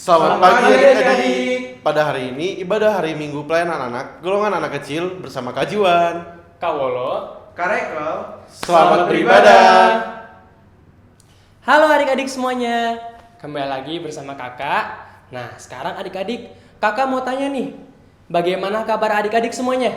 Selamat pagi adik-adik. Pada hari ini ibadah hari Minggu pelayanan anak golongan anak kecil bersama Kak Jiwan, Kawolo, Karekel. Selamat beribadah. Halo adik-adik semuanya, kembali lagi bersama kakak. Nah sekarang adik-adik, kakak mau tanya nih, bagaimana kabar adik-adik semuanya?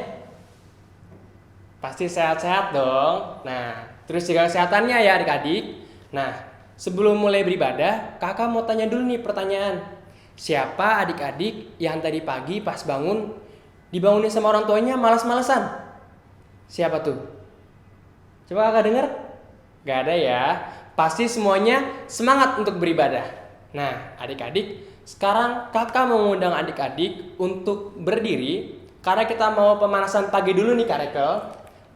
Pasti sehat-sehat dong. Nah terus jaga kesehatannya ya adik-adik. Nah sebelum mulai beribadah, kakak mau tanya dulu nih pertanyaan. Siapa adik-adik yang tadi pagi pas bangun dibangunin sama orang tuanya malas-malesan? Siapa tuh? Coba kakak dengar? Gak ada ya. Pasti semuanya semangat untuk beribadah. Nah adik-adik, sekarang kakak mau mengundang adik-adik untuk berdiri, karena kita mau pemanasan pagi dulu nih Kak Rekel.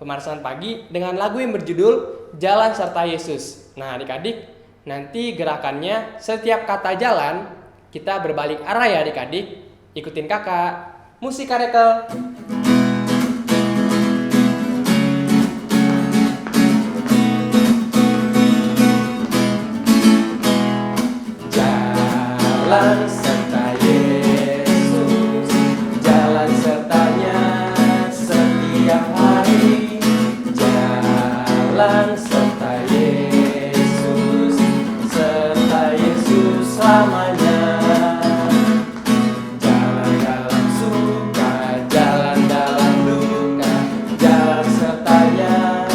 Pemanasan pagi dengan lagu yang berjudul Jalan Serta Yesus. Nah adik-adik, nanti gerakannya setiap kata jalan kita berbalik arah ya adik-adik. Ikutin kakak. Musik Kak Rekel. Jalan serta Yesus, jalan sertanya setiap hari. Jalan serta Yesus, serta Yesus selamanya. Jalan dalam suka, jalan dalam duka, jalan sertanya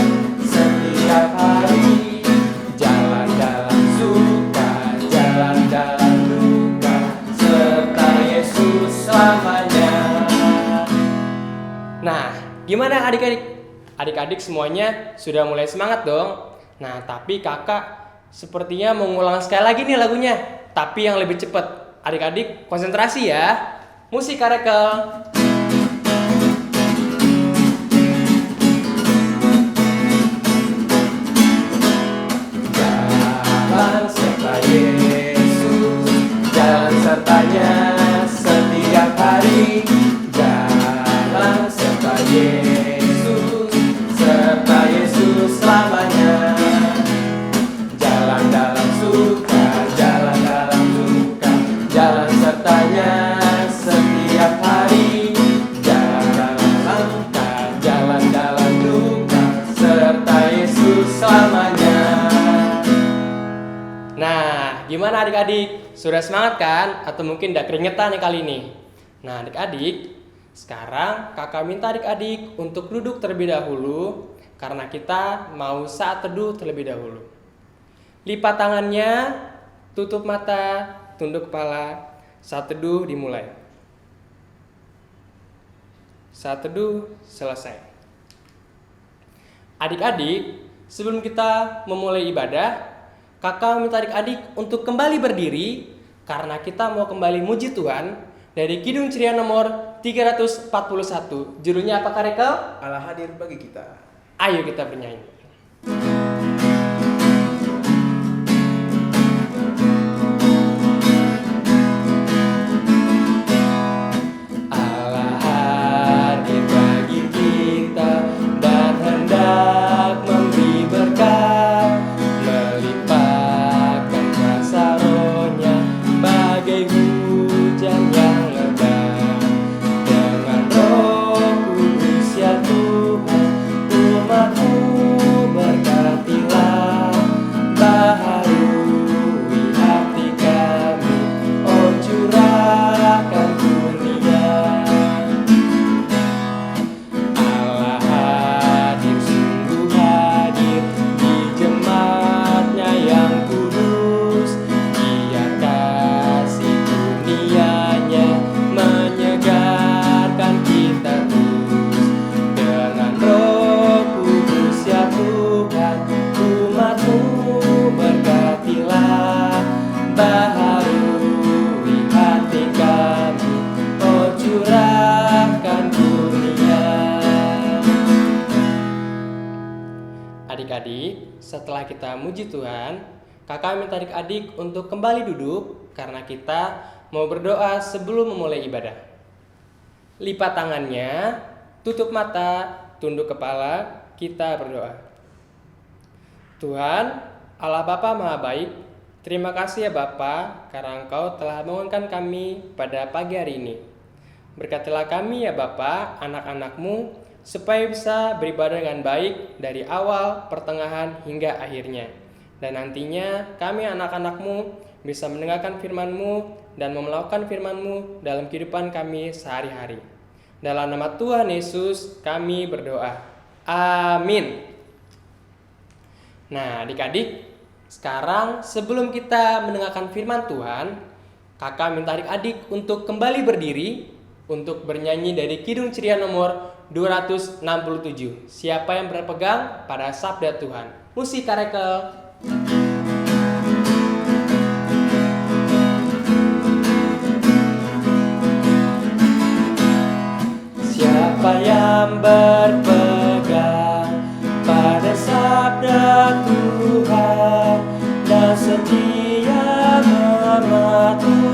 setiap hari. Jalan dalam suka, jalan dalam duka, serta Yesus selamanya. Nah, gimana adik-adik? Adik-adik semuanya sudah mulai semangat dong. Nah, tapi kakak sepertinya mau ngulang sekali lagi nih lagunya, tapi yang lebih cepat. Adik-adik konsentrasi ya. Musik Kak Rekel. Jalan serta Yesus, jalan sertanya setiap hari. Jalan serta Yesus, serta Yesus selamanya. Jalan dalam suka, jalan dalam duka, jalan sertanya setiap hari. Jalan dalam langkah, jalan dalam duka, serta Yesus selamanya. Nah, gimana adik-adik? Sudah semangat kan? Atau mungkin udah keringetan nih kali ini? Nah, adik-adik, sekarang kakak minta adik-adik untuk duduk terlebih dahulu, karena kita mau saat teduh terlebih dahulu. Lipat tangannya, tutup mata, tunduk kepala. Saat teduh dimulai. Saat teduh selesai. Adik-adik, sebelum kita memulai ibadah, kakak minta adik-adik untuk kembali berdiri, karena kita mau kembali muji Tuhan dari Kidung Ceria nomor 341. Judulnya apa Kak Rekel? Allah hadir bagi kita. Ayo kita bernyanyi. Allah hadir bagi kita dan hendak memberi berkat, melimpahkan kuasa Roh-Nya bagai hujan yang lebat. Dengan Roh Kudus ya Tuhan, umat-Mu berkatilah, baharui hati kami, oh curahkan kurnia. Allah hadir, sungguh hadir di jemaatnya yang kudus. Biar kasih kurnia-Nya menyegarkan kita terus. Dengan Roh Kudus ya Tuhan, umat-Mu berkatilah, baharui hati kami, oh curahkan kurnia. Adik-adik, setelah kita muji Tuhan, kakak minta adik-adik untuk kembali duduk, karena kita mau berdoa sebelum memulai ibadah. Lipat tangannya, tutup mata, tunduk kepala, kita berdoa. Tuhan, Allah Bapa Maha Baik, Terima kasih ya Bapa, karena Engkau telah bangunkan kami pada pagi hari ini. Berkatilah kami ya Bapa, anak-anak-Mu, supaya bisa beribadah dengan baik dari awal, pertengahan, hingga akhirnya. Dan nantinya kami anak-anak-Mu bisa mendengarkan firman-Mu dan melakukan firman-Mu dalam kehidupan kami sehari-hari. Dalam nama Tuhan Yesus kami berdoa. Amin. Nah, adik-adik, sekarang sebelum kita mendengarkan firman Tuhan, kakak minta adik-adik untuk kembali berdiri untuk bernyanyi dari Kidung Ceria nomor 267. Siapa yang berpegang pada sabda Tuhan? Musik karekel. Siapa yang berpegang pada sabda Tuhan dan setia mematuhinya,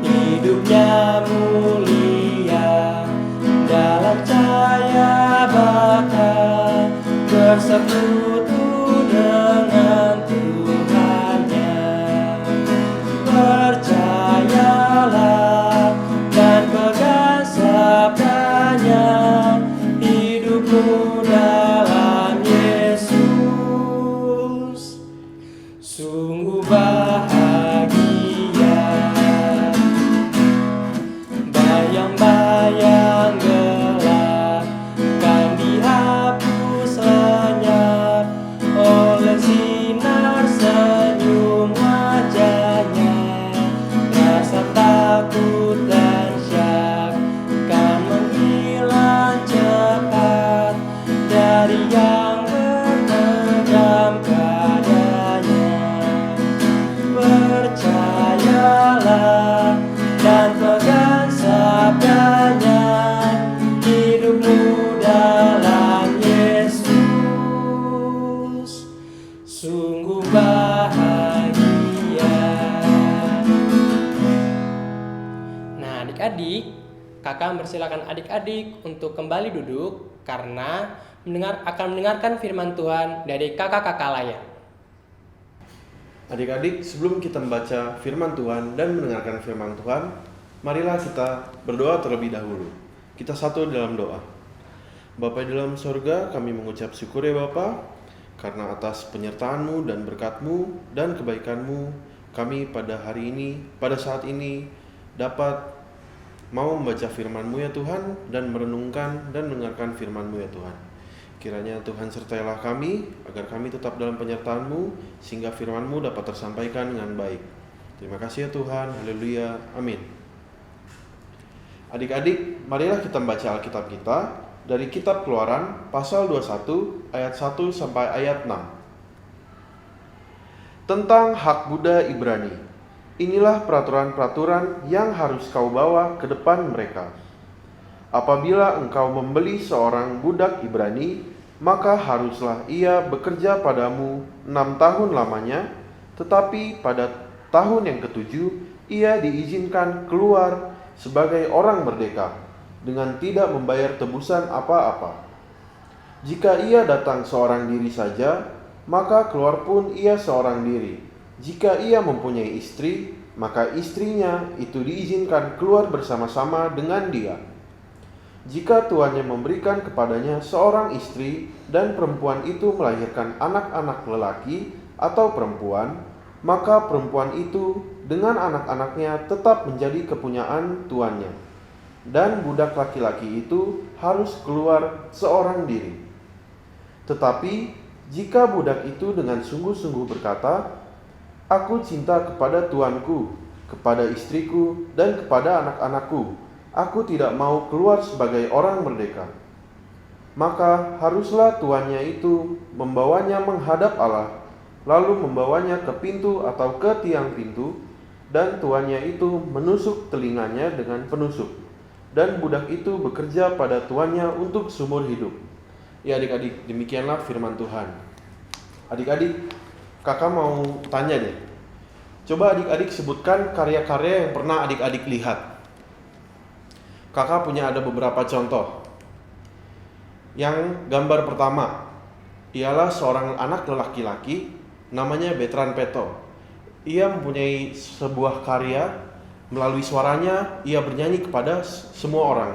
hidupnya mulia dalam cahaya bakal bersekutu dengan Tuhannya. Percayalah dan pegang sabdanya, hidupmu dalam Yesus sungguh bahagia. Bayang-bayang gelap kan dihapus lenyap oleh sinar senyum wajahnya. Rasa takut dan syak kan menghilang cepat dari yang berpegang padanya. Percayalah dan pegang sabdanya, hidupmu dalam Yesus sungguh bahagia. Nah, adik-adik, kakak mempersilakan adik-adik untuk kembali duduk karena akan mendengarkan firman Tuhan dari kakak-kakak layak. Adik-adik, sebelum kita membaca firman Tuhan dan mendengarkan firman Tuhan, marilah kita berdoa terlebih dahulu. Kita satu dalam doa. Bapa di dalam sorga, kami mengucap syukur ya Bapa, karena atas penyertaan-Mu dan berkat-Mu dan kebaikan-Mu, kami pada hari ini, pada saat ini, dapat mau membaca firman-Mu ya Tuhan, dan merenungkan dan mendengarkan firman-Mu ya Tuhan. Kiranya Tuhan sertailah kami, agar kami tetap dalam penyertaan-Mu, sehingga firman-Mu dapat tersampaikan dengan baik. Terima kasih ya Tuhan, haleluya, amin. Adik-adik, marilah kita membaca Alkitab kita dari Kitab Keluaran, pasal 21, ayat 1 sampai ayat 6. Tentang hak budak Ibrani, inilah peraturan-peraturan yang harus kau bawa ke depan mereka. Apabila engkau membeli seorang budak Ibrani, maka haruslah ia bekerja padamu 6 tahun lamanya, tetapi pada tahun yang ke-7 ia diizinkan keluar sebagai orang merdeka dengan tidak membayar tebusan apa-apa. Jika ia datang seorang diri saja, maka keluar pun ia seorang diri. Jika ia mempunyai istri, maka istrinya itu diizinkan keluar bersama-sama dengan dia. Jika tuannya memberikan kepadanya seorang istri dan perempuan itu melahirkan anak-anak lelaki atau perempuan, maka perempuan itu dengan anak-anaknya tetap menjadi kepunyaan tuannya. Dan budak laki-laki itu harus keluar seorang diri. Tetapi jika budak itu dengan sungguh-sungguh berkata, "Aku cinta kepada tuanku, kepada istriku, dan kepada anak-anakku, aku tidak mau keluar sebagai orang merdeka," maka haruslah tuannya itu membawanya menghadap Allah, lalu membawanya ke pintu atau ke tiang pintu, dan tuannya itu menusuk telinganya dengan penusuk, dan budak itu bekerja pada tuannya untuk seumur hidup. Ya adik-adik, demikianlah firman Tuhan. Adik-adik, kakak mau tanya deh. Coba adik-adik sebutkan karya-karya yang pernah adik-adik lihat. Kakak punya ada beberapa contoh. Yang gambar pertama ialah seorang anak laki-laki namanya Bertrand Peto. Ia mempunyai sebuah karya, melalui suaranya ia bernyanyi kepada semua orang.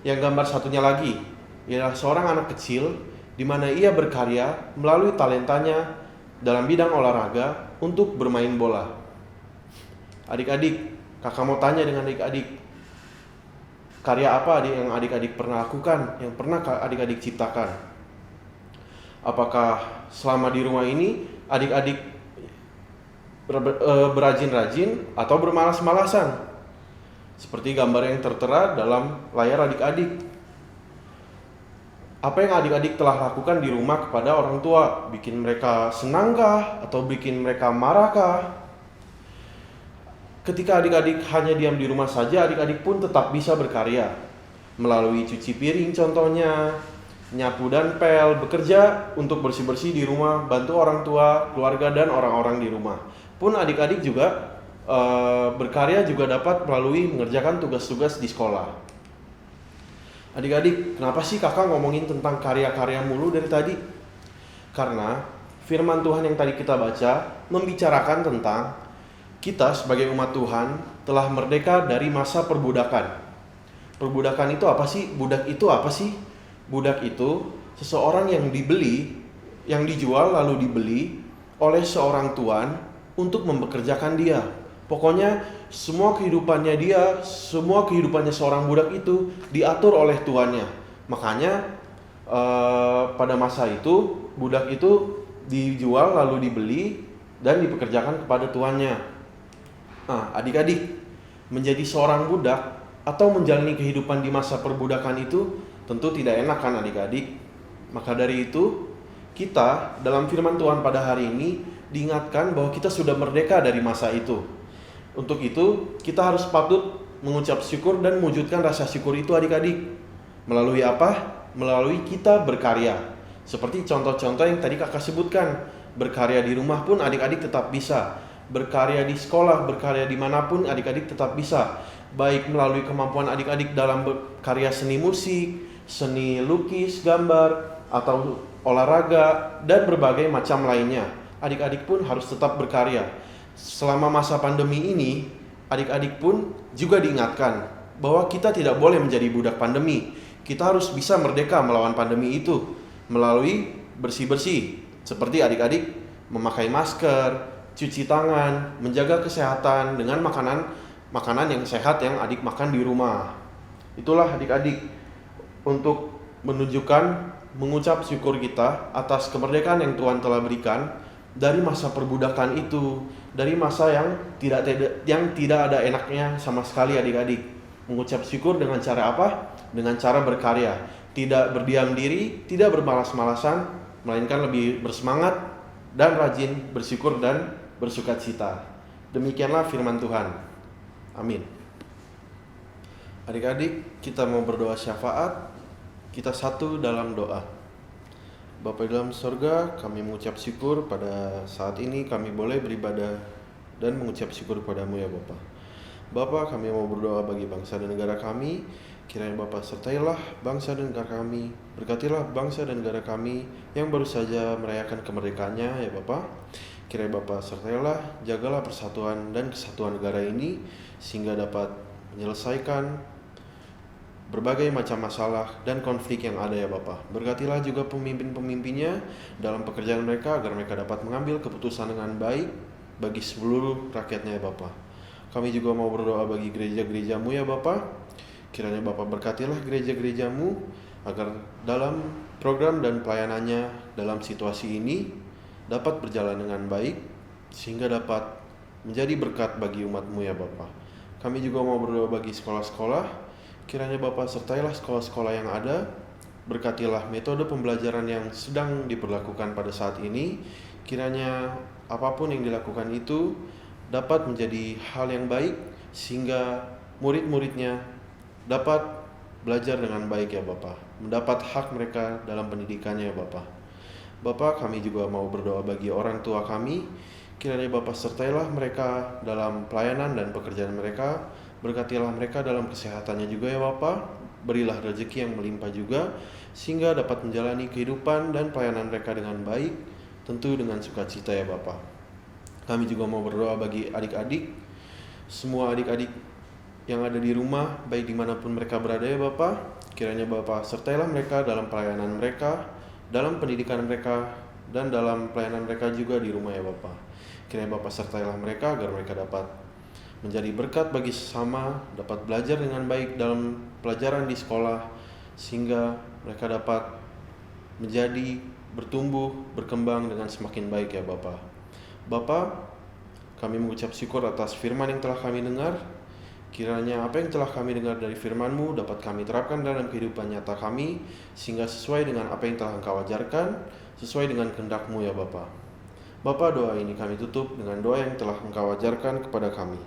Yang gambar satunya lagi ialah seorang anak kecil di mana ia berkarya melalui talentanya dalam bidang olahraga untuk bermain bola. Adik-adik, kakak mau tanya dengan adik-adik, karya apa yang adik-adik pernah lakukan, yang pernah adik-adik ciptakan? Apakah selama di rumah ini adik-adik berajin-rajin atau bermalas-malasan? Seperti gambar yang tertera dalam layar adik-adik. Apa yang adik-adik telah lakukan di rumah kepada orang tua? Bikin mereka senangkah atau bikin mereka marahkah? Ketika adik-adik hanya diam di rumah saja, adik-adik pun tetap bisa berkarya. Melalui cuci piring contohnya, nyapu dan pel, bekerja untuk bersih-bersih di rumah, bantu orang tua, keluarga dan orang-orang di rumah. Pun adik-adik juga berkarya juga dapat melalui mengerjakan tugas-tugas di sekolah. Adik-adik, kenapa sih kakak ngomongin tentang karya-karya mulu dari tadi? Karena firman Tuhan yang tadi kita baca membicarakan tentang kita sebagai umat Tuhan telah merdeka dari masa perbudakan. Perbudakan itu apa sih? Budak itu apa sih? Budak itu seseorang yang dibeli, yang dijual lalu dibeli oleh seorang tuan untuk mempekerjakan dia. Pokoknya semua kehidupannya seorang budak itu diatur oleh tuannya. Makanya pada masa itu budak itu dijual lalu dibeli dan dipekerjakan kepada tuannya. Nah, adik-adik, menjadi seorang budak atau menjalani kehidupan di masa perbudakan itu tentu tidak enak kan adik-adik. Maka dari itu kita dalam firman Tuhan pada hari ini diingatkan bahwa kita sudah merdeka dari masa itu. Untuk itu kita harus patut mengucap syukur dan mewujudkan rasa syukur itu adik-adik. Melalui apa? Melalui kita berkarya. Seperti contoh-contoh yang tadi kakak sebutkan. Berkarya di rumah pun adik-adik tetap bisa. Berkarya di sekolah, berkarya dimanapun adik-adik tetap bisa. Baik melalui kemampuan adik-adik dalam karya seni musik, seni lukis, gambar, atau olahraga, dan berbagai macam lainnya. Adik-adik pun harus tetap berkarya. Selama masa pandemi ini, adik-adik pun juga diingatkan bahwa kita tidak boleh menjadi budak pandemi. Kita harus bisa merdeka melawan pandemi itu melalui bersih-bersih. Seperti adik-adik memakai masker, cuci tangan, menjaga kesehatan dengan makanan yang sehat yang adik makan di rumah. Itulah adik-adik untuk mengucap syukur kita atas kemerdekaan yang Tuhan telah berikan dari masa perbudakan itu, dari masa yang tidak ada enaknya sama sekali adik-adik. Mengucap syukur dengan cara apa? Dengan cara berkarya, tidak berdiam diri, tidak bermalas-malasan, melainkan lebih bersemangat dan rajin bersyukur dan bersukacita. Demikianlah firman Tuhan. Amin. Adik-adik, kita mau berdoa syafaat. Kita satu dalam doa. Bapa di dalam sorga, kami mengucap syukur pada saat ini kami boleh beribadah dan mengucap syukur kepadamu ya Bapa. Bapa, kami mau berdoa bagi bangsa dan negara kami. Kiranya Bapa sertailah bangsa dan negara kami. Berkatilah bangsa dan negara kami yang baru saja merayakan kemerdekaannya ya Bapa. Kiranya Bapa sertailah, jagalah persatuan dan kesatuan negara ini sehingga dapat menyelesaikan berbagai macam masalah dan konflik yang ada ya Bapa. Berkatilah juga pemimpin-pemimpinnya dalam pekerjaan mereka agar mereka dapat mengambil keputusan dengan baik bagi seluruh rakyatnya ya Bapa. Kami juga mau berdoa bagi gereja-gerejamu ya Bapa. Kiranya Bapa berkatilah gereja-gerejamu agar dalam program dan pelayanannya dalam situasi ini dapat berjalan dengan baik sehingga dapat menjadi berkat bagi umat-Mu ya Bapa. Kami juga mau berdoa bagi sekolah-sekolah. Kiranya Bapa sertailah sekolah-sekolah yang ada, berkatilah metode pembelajaran yang sedang diberlakukan pada saat ini. Kiranya apapun yang dilakukan itu dapat menjadi hal yang baik sehingga murid-muridnya dapat belajar dengan baik ya Bapa, mendapat hak mereka dalam pendidikannya ya Bapa. Bapa, kami juga mau berdoa bagi orang tua kami. Kiranya Bapa sertailah mereka dalam pelayanan dan pekerjaan mereka. Berkatilah mereka dalam kesehatannya juga ya Bapa. Berilah rezeki yang melimpah juga sehingga dapat menjalani kehidupan dan pelayanan mereka dengan baik tentu dengan sukacita ya Bapa. Kami juga mau berdoa bagi adik-adik, semua adik-adik yang ada di rumah, baik dimanapun mereka berada ya Bapa. Kiranya Bapa sertailah mereka dalam pelayanan mereka, dalam pendidikan mereka, dan dalam pelayanan mereka juga di rumah ya Bapa. Kiranya Bapa sertailah mereka agar mereka dapat menjadi berkat bagi sesama, dapat belajar dengan baik dalam pelajaran di sekolah, sehingga mereka dapat menjadi bertumbuh, berkembang dengan semakin baik ya Bapa. Bapa, kami mengucap syukur atas firman yang telah kami dengar. Kiranya apa yang telah kami dengar dari firman-Mu dapat kami terapkan dalam kehidupan nyata kami, sehingga sesuai dengan apa yang telah Engkau ajarkan, sesuai dengan kehendak-Mu ya Bapa. Bapa, doa ini kami tutup dengan doa yang telah Engkau ajarkan kepada kami.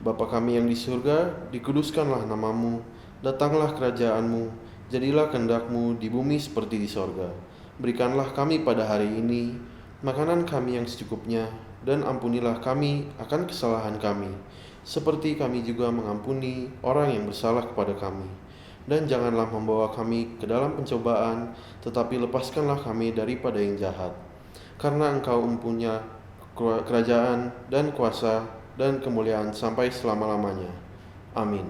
Bapa kami yang di surga, dikuduskanlah nama-Mu, datanglah kerajaan-Mu, jadilah kehendak-Mu di bumi seperti di sorga. Berikanlah kami pada hari ini makanan kami yang secukupnya, dan ampunilah kami akan kesalahan kami, seperti kami juga mengampuni orang yang bersalah kepada kami. Dan janganlah membawa kami ke dalam pencobaan, tetapi lepaskanlah kami daripada yang jahat. Karena Engkau mempunyai kerajaan dan kuasa dan kemuliaan sampai selama-lamanya. Amin.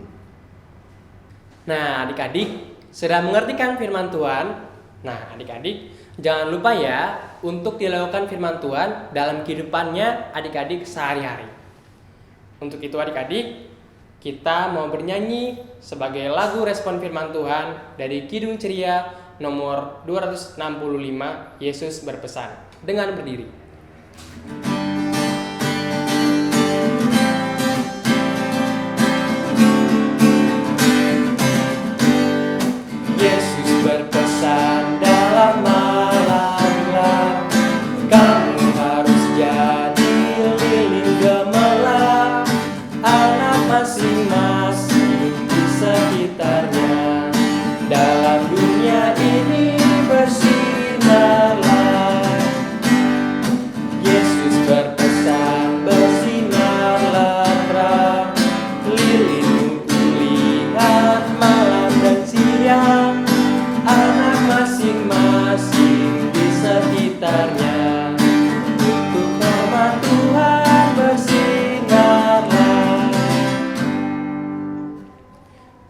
Nah, adik-adik sudah mengerti kan firman Tuhan? Nah, adik-adik jangan lupa ya untuk dilakukan firman Tuhan dalam kehidupannya adik-adik sehari-hari. Untuk itu adik-adik, kita mau bernyanyi sebagai lagu respon firman Tuhan dari Kidung Ceria nomor 265, Yesus berpesan, dengan berdiri. Yesus berpesan dalam malam gelap, kamu harus jadi lilin gemerlap, anak masing-masing di sekitarnya. Dalam dunia ini bersinarlah. Yesus berpesan bersinarlah terang, lilinmu kulihat malam dan siang, anak masing-masing di sekitarnya. Untuk hormat Tuhan bersinarlah.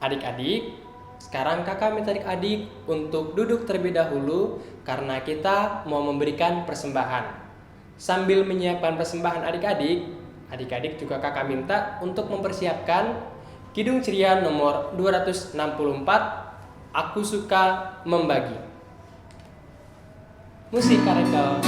Adik-adik, sekarang kakak minta adik-adik untuk duduk terlebih dahulu karena kita mau memberikan persembahan. Sambil menyiapkan persembahan adik-adik, adik-adik juga kakak minta untuk mempersiapkan Kidung Ceria nomor 264, Aku Suka Membagi. Musik Karekel.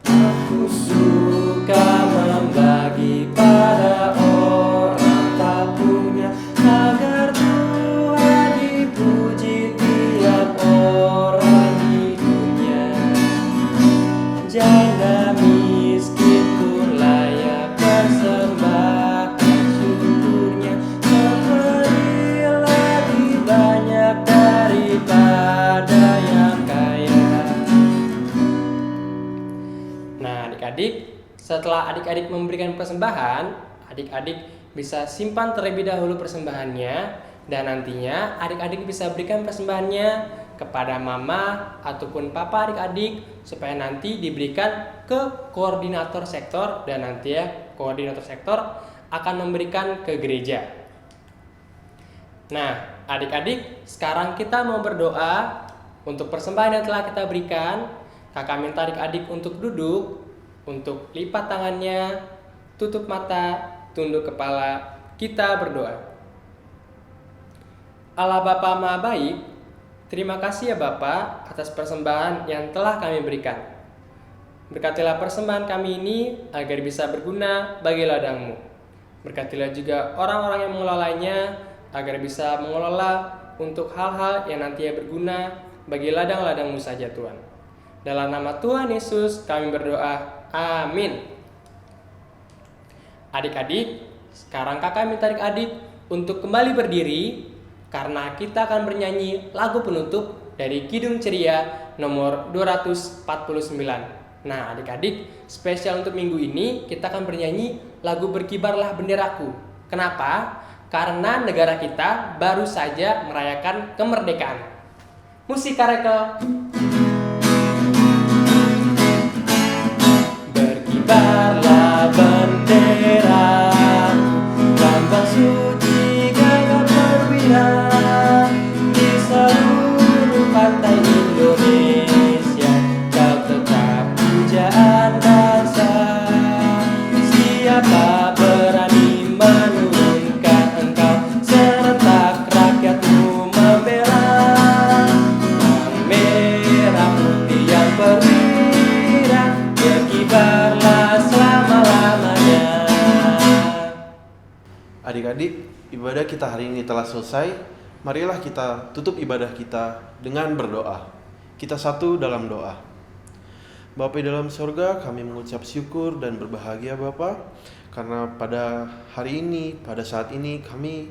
Aku suka membagi pada orang tak punya, agar Tuhan dipuji tiap orang di dunia. Janda miskin pun layak persembahan syukurnya, memberi lebih banyak daripada yang kaya. Nah, adik-adik, setelah adik-adik memberikan persembahan, adik-adik bisa simpan terlebih dahulu persembahannya, dan nantinya adik-adik bisa berikan persembahannya kepada mama ataupun papa adik-adik supaya nanti diberikan ke koordinator sektor, dan nanti ya koordinator sektor akan memberikan ke gereja. Nah, adik-adik, sekarang kita mau berdoa untuk persembahan yang telah kita berikan. Kakak minta adik-adik untuk duduk, untuk lipat tangannya, tutup mata, tunduk kepala, kita berdoa. Allah Bapa Maha Baik, terima kasih ya Bapa atas persembahan yang telah kami berikan. Berkatilah persembahan kami ini agar bisa berguna bagi ladang-Mu. Berkatilah juga orang-orang yang mengelolanya agar bisa mengelola untuk hal-hal yang nantinya berguna bagi ladang-ladang-Mu saja Tuhan. Dalam nama Tuhan Yesus kami berdoa. Amin. Adik-adik, sekarang kakak minta adik-adik untuk kembali berdiri karena kita akan bernyanyi lagu penutup dari Kidung Ceria nomor 249. Nah, adik-adik, spesial untuk minggu ini kita akan bernyanyi lagu Berkibarlah Benderaku. Kenapa? karena negara kita baru saja merayakan kemerdekaan. Musik Karekel. Berkibarlah bendera, lambang suci gagah perwira di seluruh pantai Indonesia. Kau tetap pujaan bangsa. Siapa berani menurunkan engkau, serentak rakyatmu membela. Merah putih yang perwira, berkibarlah selama-lamanya. Adik-adik, ibadah kita hari ini telah selesai. Marilah kita tutup ibadah kita dengan berdoa. Kita satu dalam doa. Bapa di dalam sorga, kami mengucap syukur dan berbahagia Bapa, karena pada hari ini, pada saat ini kami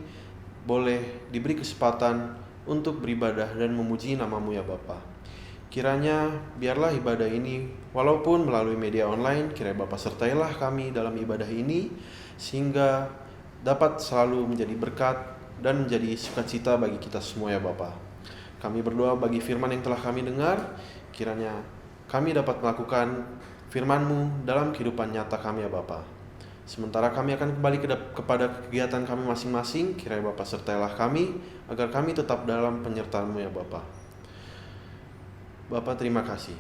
boleh diberi kesempatan untuk beribadah dan memuji nama-Mu ya Bapa. Kiranya biarlah ibadah ini walaupun melalui media online, kiranya Bapa sertailah kami dalam ibadah ini sehingga dapat selalu menjadi berkat dan menjadi sukacita bagi kita semua ya Bapa. Kami berdoa bagi firman yang telah kami dengar, kiranya kami dapat melakukan firman-Mu dalam kehidupan nyata kami ya Bapa. Sementara kami akan kembali kepada kegiatan kami masing-masing, kiranya Bapa sertailah kami agar kami tetap dalam penyertaan-Mu ya Bapa. Bapa terima kasih.